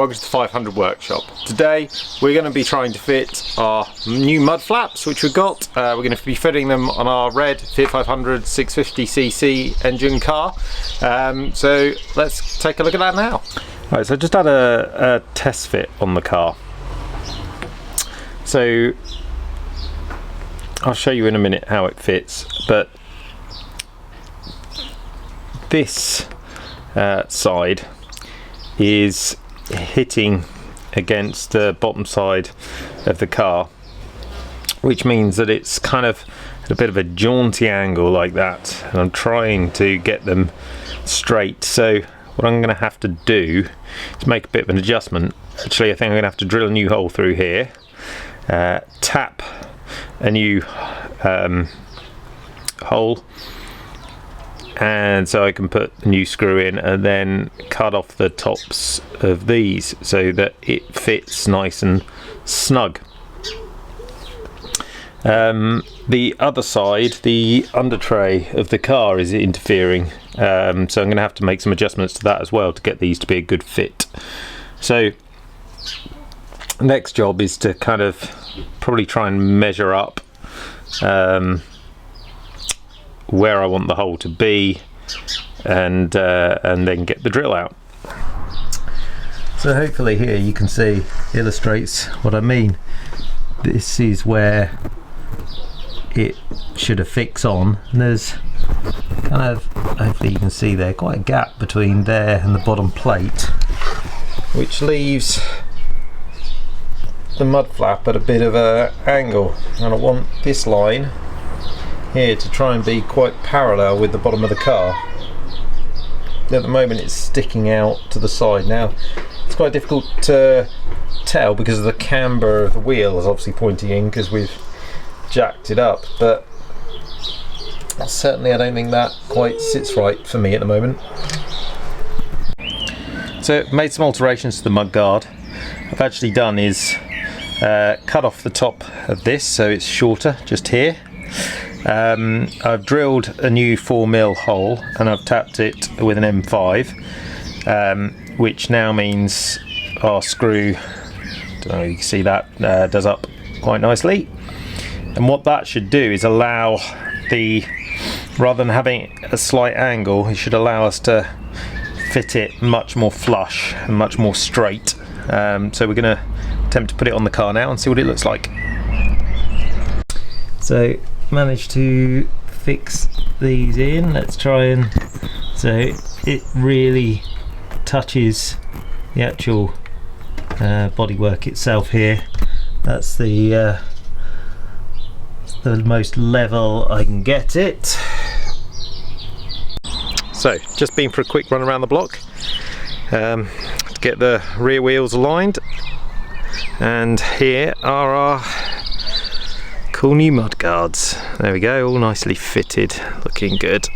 welcome to the 500 workshop. Today we're going to be trying to fit our new mud flaps which we've got. We're going to be fitting them on our red Fiat 500 650cc engine car. So let's take a look at that now. Right, so I just had a test fit on the car. So I'll show you in a minute how it fits, but this side is hitting against the bottom side of the car, which means that it's kind of at a bit of a jaunty angle like that, and I'm trying to get them straight. So what I'm going to have to do is make a bit of an adjustment. Actually, I think I'm going to have to drill a new hole through here, tap a new hole, and so I can put a new screw in and then cut off the tops of these so that it fits nice and snug. The other side, the under tray of the car, is interfering, so I'm going to have to make some adjustments to that as well to get these to be a good fit. So next job is to kind of probably try and measure up where I want the hole to be, and then get the drill out. So hopefully here you can see illustrates what I mean. This is where it should have fixed on, and there's kind of, hopefully you can see there, quite a gap between there and the bottom plate, which leaves the mud flap at a bit of a angle, and I want this line here to try and be quite parallel with the bottom of the car. At the moment it's sticking out to the side. Now it's quite difficult to tell because of the camber of the wheel is obviously pointing in because we've jacked it up, but certainly I don't think that quite sits right for me at the moment. So made some alterations to the mud guard. What I've actually done is cut off the top of this so it's shorter just here. I've drilled a new 4mm hole and I've tapped it with an M5, which now means our screw, don't know if you can see that, does up quite nicely. And what that should do is allow rather than having a slight angle, it should allow us to fit it much more flush and much more straight. So we're going to attempt to put it on the car now and see what it looks like. So managed to fix these in. Let's try and, so it really touches the actual bodywork itself here. That's the most level I can get it. So just been for a quick run around the block to get the rear wheels aligned, and here are our cool new mud guards. There we go, all nicely fitted, looking good.